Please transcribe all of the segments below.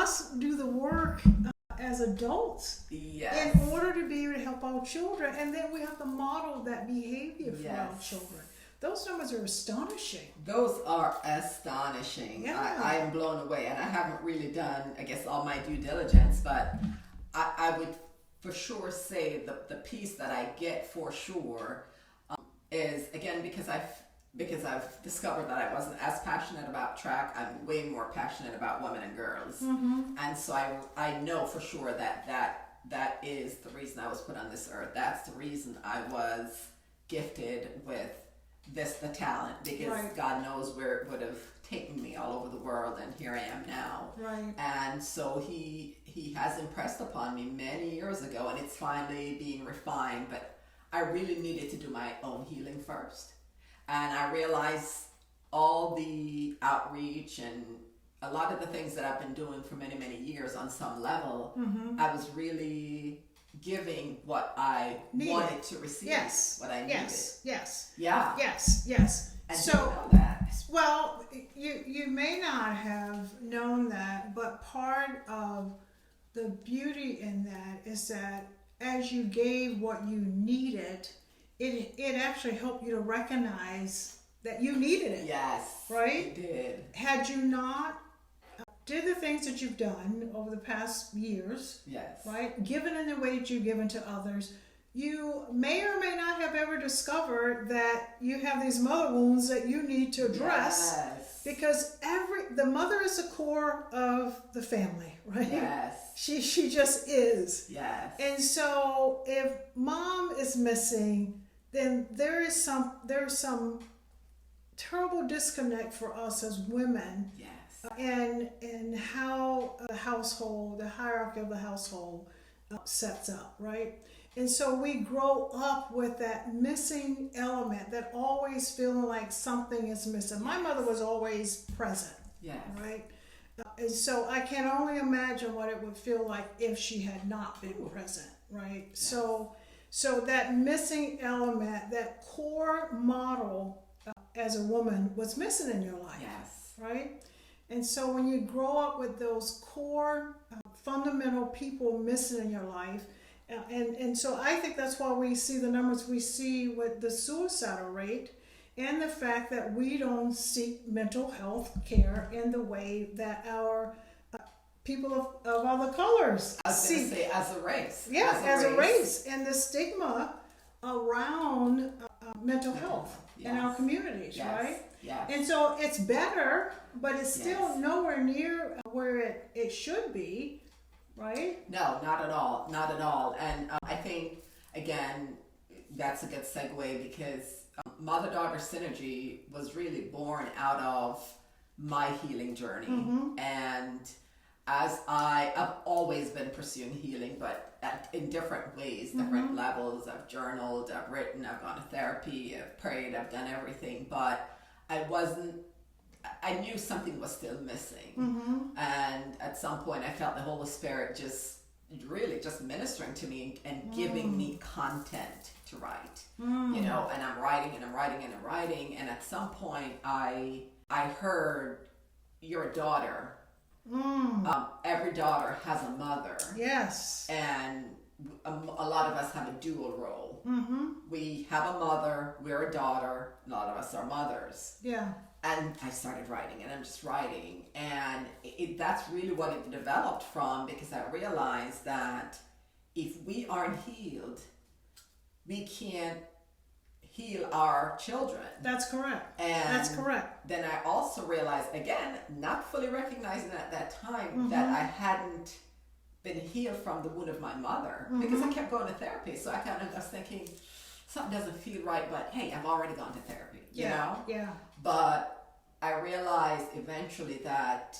must do the work as adults Yes. in order to be able to help our children, and then we have to model that behavior for our Yes. children. Those numbers are astonishing. Those are astonishing. Yeah. I am blown away, and I haven't really done, I guess, all my due diligence, but I would for sure say the piece that I get for sure is, again, because I've discovered that I wasn't as passionate about track. I'm way more passionate about women and girls, and so I know for sure that is the reason I was put on this earth. That's the reason I was gifted with the talent, because Right. God knows where it would have taken me all over the world, and here I am now. Right. And so he has impressed upon me many years ago, and it's finally being refined, but I really needed to do my own healing first. And I realized all the outreach and a lot of the things that I've been doing for many, many years on some level, I was really giving what I wanted to receive, Yes. what I needed. Yes. Yes. Yeah. Yes. Yes. And So, you know that. well, you may not have known that, but part of the beauty in that is that as you gave what you needed, it actually helped you to recognize that you needed it. Yes. Right? It did. Had you not did the things that you've done over the past years, Yes. right? Given in the way that you've given to others, you may or may not have ever discovered that you have these mother wounds that you need to address. Yes. Because the mother is the core of the family, right? Yes. She just is. Yes. And so if mom is missing, then there's some terrible disconnect for us as women. Yes. And how the household, the hierarchy of the household sets up, right? And so we grow up with that missing element, that always feeling like something is missing. My mother was always present, Yes. right? And so I can only imagine what it would feel like if she had not been present, right? Yes. So that missing element, that core model as a woman was missing in your life, Yes. right? And so when you grow up with those core fundamental people missing in your life, and so I think that's why we see the numbers we see with the suicidal rate, and the fact that we don't seek mental health care in the way that our people of other colors I was going seek. to say, as a race. Yeah, as a race, and the stigma around mental health in our Yes. communities, Yes. right? Yes. And so it's better, but it's still Yes. nowhere near where it should be, right? No, not at all. Not at all. And I think, again, that's a good segue, because mother-daughter synergy was really born out of my healing journey. And as I've always been pursuing healing, but in different ways, different levels. I've journaled, I've written, I've gone to therapy, I've prayed, I've done everything, but I knew something was still missing. And at some point I felt the Holy Spirit just ministering to me and giving me content to write, you know, and I'm writing and I'm writing and I'm writing. And at some point I heard, you're a daughter. Every daughter has a mother. Yes. And a lot of us have a dual role. We have a mother, we're a daughter, a lot of us are mothers. Yeah. And I started writing, and I'm just writing, and that's really what it developed from, because I realized that if we aren't healed, we can't heal our children. That's correct. And That's correct. then I also realized, again, not fully recognizing at that time, that I hadn't been healed from the wound of my mother, because I kept going to therapy. So I kind of was thinking, something doesn't feel right, but hey, I've already gone to therapy, you know? Yeah. But I realized eventually that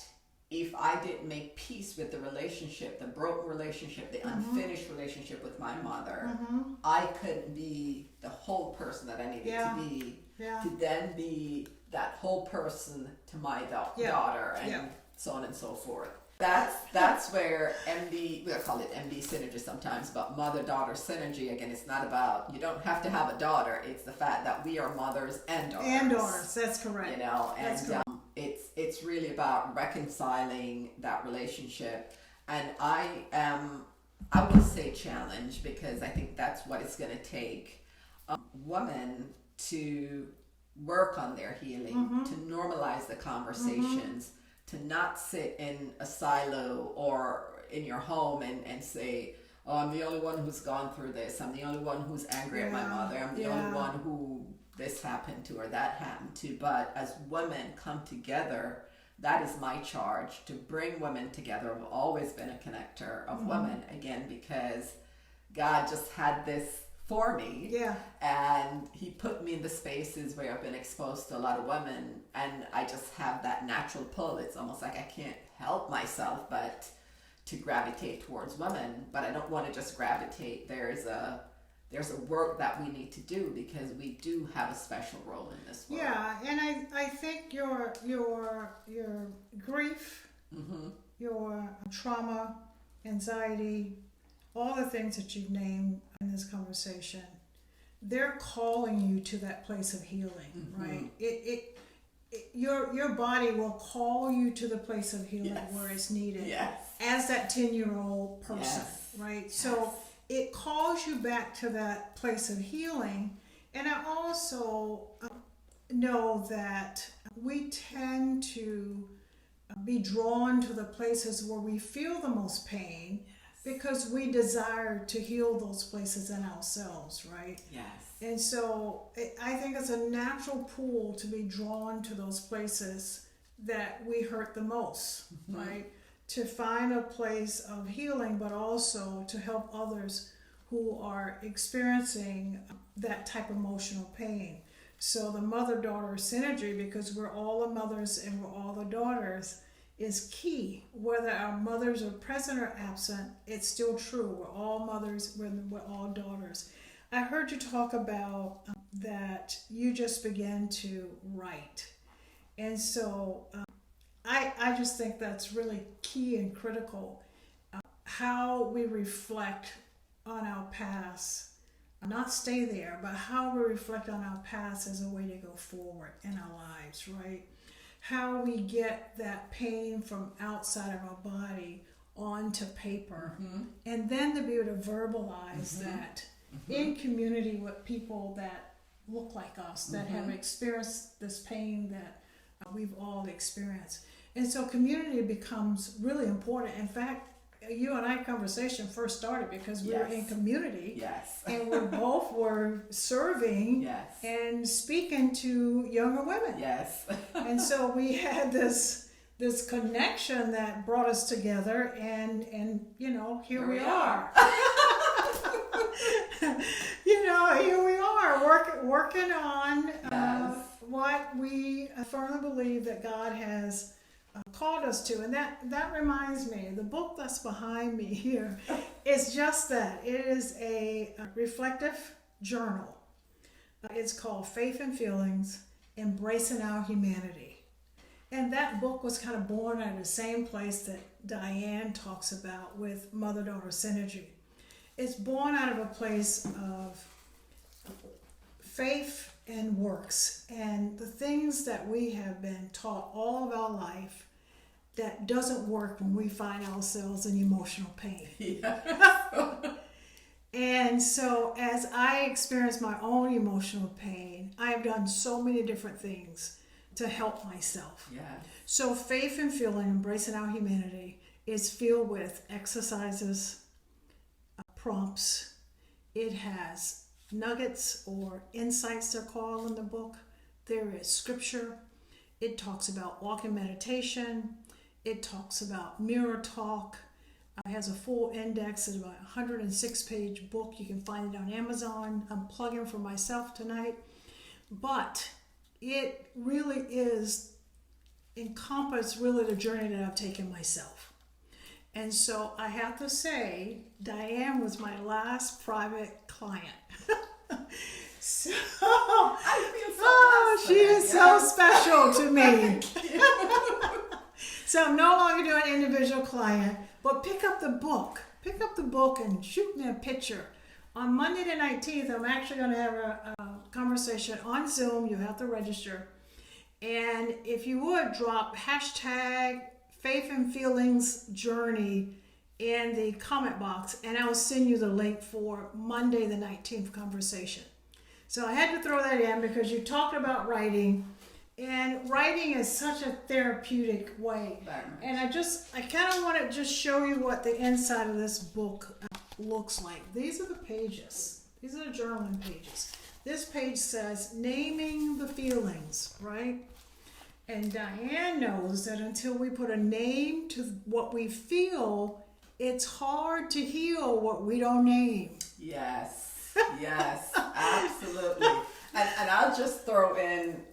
if I didn't make peace with the relationship, the broken relationship, the unfinished relationship with my mother, I couldn't be the whole person that I needed to be, to then be that whole person to my daughter, and so on and so forth. That's where MD, we call it MD synergy sometimes, but mother-daughter synergy. Again, it's not about, you don't have to have a daughter. It's the fact that we are mothers and daughters. And daughters, that's correct. You know, and That's correct. it's it's really about reconciling that relationship. And I will say challenge, because I think that's what it's going to take. Women to work on their healing, to normalize the conversations, to not sit in a silo or in your home and say, oh, I'm the only one who's gone through this. I'm the only one who's angry at my mother. I'm the only one who this happened to or that happened to. But as women come together, that is my charge, to bring women together. I've always been a connector of women, again, because God just had this for me. Yeah. And he put me in the spaces where I've been exposed to a lot of women, and I just have that natural pull. It's almost like I can't help myself but to gravitate towards women. But I don't want to just gravitate. There's a work that we need to do, because we do have a special role in this world. Yeah, and I think your grief, your trauma, anxiety, all the things that you've named in this conversation, they're calling you to that place of healing, right? Your body will call you to the place of healing where it's needed as that 10-year-old person, right? Yes. So it calls you back to that place of healing. And I also know that we tend to be drawn to the places where we feel the most pain, because we desire to heal those places in ourselves, right? Yes. And so I think it's a natural pull to be drawn to those places that we hurt the most, right? To find a place of healing, but also to help others who are experiencing that type of emotional pain. So the mother-daughter synergy, because we're all the mothers and we're all the daughters, is key. Whether our mothers are present or absent, it's still true. We're all mothers, we're all daughters. I heard you talk about that you just began to write. And so I just think that's really key and critical. How we reflect on our past, not stay there, but how we reflect on our past as a way to go forward in our lives, right? How we get that pain from outside of our body onto paper, and then to be able to verbalize that in community with people that look like us, that have experienced this pain that we've all experienced. And so community becomes really important. In fact, you and I conversation first started because we were in community, and we both were serving and speaking to younger women. And so we had this connection that brought us together, and you know, here we are. You know, here we are working on what we firmly believe that God has called us to. And that reminds me, the book that's behind me here is just that. It is a reflective journal. It's called Faith and Feelings, Embracing Our Humanity. And that book was kind of born out of the same place that Diane talks about with mother-daughter synergy. It's born out of a place of faith and works, and the things that we have been taught all of our life that doesn't work when we find ourselves in emotional pain. And so as I experience my own emotional pain, I have done so many different things to help myself. So Faith and Feeling, Embracing Our Humanity is filled with exercises, prompts. It has nuggets or insights, they're called in the book. There is scripture. It talks about walking meditation. It talks about mirror talk. It has a full index. It's about a 106-page book. You can find it on Amazon. I'm plugging for myself tonight. But it really is encompass really the journey that I've taken myself. And so I have to say, Diane was my last private client. So I feel so she is so special to me. So I'm no longer doing individual client, but pick up the book and shoot me a picture. On Monday the 19th, I'm actually going to have a conversation on Zoom. You have to register. And if you would drop hashtag Faith and Feelings Journey in the comment box, and I will send you the link for Monday the 19th conversation. So I had to throw that in because you talked about writing, and writing is such a therapeutic way. And I kind of want to just show you what the inside of this book looks like. These are the pages. These are the journaling pages. This page says naming the feelings, right? And Diane knows that until we put a name to what we feel, it's hard to heal what we don't name. Yes, yes, absolutely. And I'll just throw in,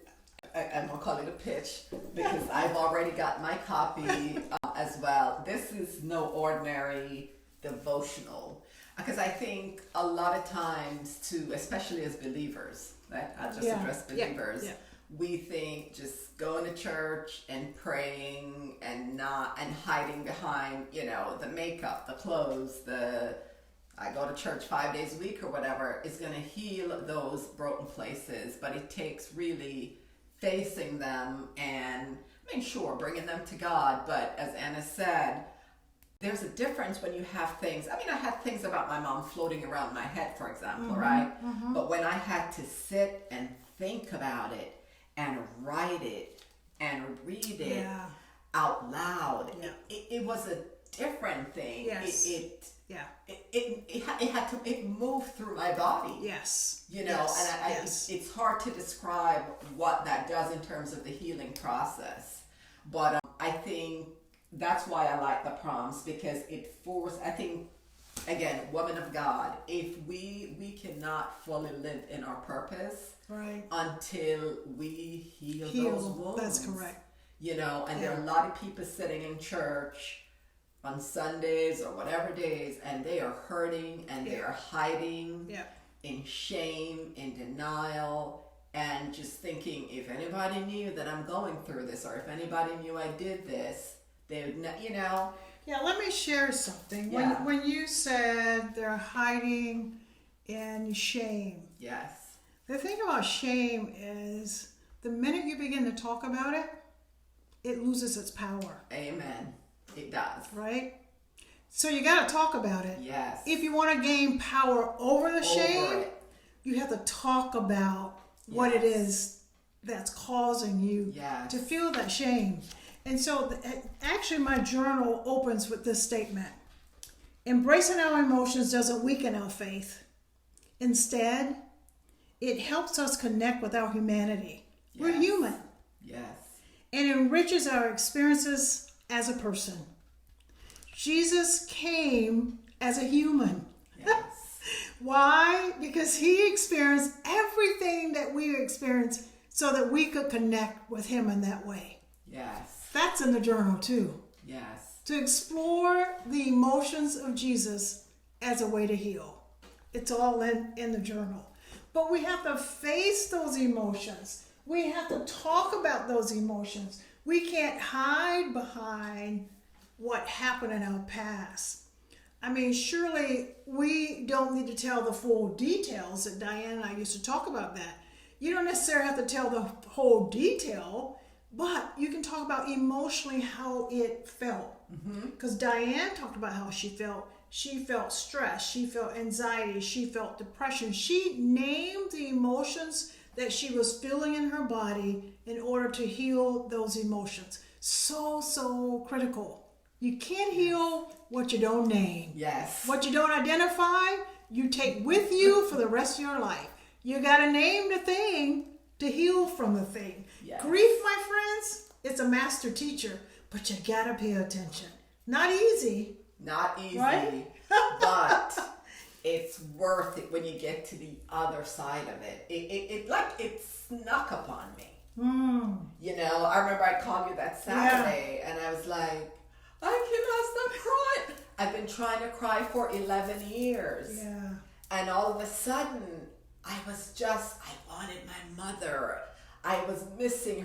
I'm going to call it a pitch, because I've already got my copy as well. This is no ordinary devotional. Because I think a lot of times too, especially as believers, right? I'll just address believers. Yeah. We think just going to church and praying and hiding behind, the makeup, the clothes, I go to church 5 days a week or whatever, is going to heal those broken places. But it takes really facing them and, sure, bringing them to God. But as Anna said, there's a difference when you have things. I had things about my mom floating around my head, for example, right? Mm-hmm. But when I had to sit and think about it and write it and read it out loud, it was a different thing. Yes. It moved through my body. Yes. It's hard to describe what that does in terms of the healing process. But I think that's why I like the prompts, because I think, again, woman of God, if we cannot fully live in our purpose, right, until we heal those wounds. That's correct. There are a lot of people sitting in church on Sundays or whatever days, and they are hurting and they are hiding in shame, in denial, and just thinking, if anybody knew that I'm going through this, or if anybody knew I did this, they would, Yeah, let me share something. Yeah. When you said they're hiding in shame. Yes. The thing about shame is the minute you begin to talk about it, it loses its power. Amen. It does. Right? So you got to talk about it. Yes. If you want to gain power over the shame, you have to talk about what it is that's causing you to feel that shame. And so actually my journal opens with this statement. Embracing our emotions doesn't weaken our faith. Instead, it helps us connect with our humanity. Yes. We're human. Yes. And enriches our experiences as a person. Jesus came as a human. Yes. Why? Because he experienced everything that we experience so that we could connect with him in that way. Yes. That's in the journal too. Yes. To explore the emotions of Jesus as a way to heal. It's all in the journal. But we have to face those emotions. We have to talk about those emotions. We can't hide behind what happened in our past. Surely we don't need to tell the full details that Diane and I used to talk about that. You don't necessarily have to tell the whole detail, but you can talk about emotionally how it felt. Because Diane talked about how she felt. She felt stress. She felt anxiety. She felt depression. She named the emotions that she was feeling in her body in order to heal those emotions. So critical. You can't heal what you don't name. Yes. What you don't identify, you take with you for the rest of your life. You got to name the thing to heal from the thing. Yes. Grief, my friends, it's a master teacher, but you got to pay attention. Not easy. Not easy, right? But it's worth it when you get to the other side of it. It snuck upon me. I remember I called you that Saturday and I was like, I cannot stop crying. I've been trying to cry for 11 years. Yeah. And all of a sudden, I wanted my mother. I was missing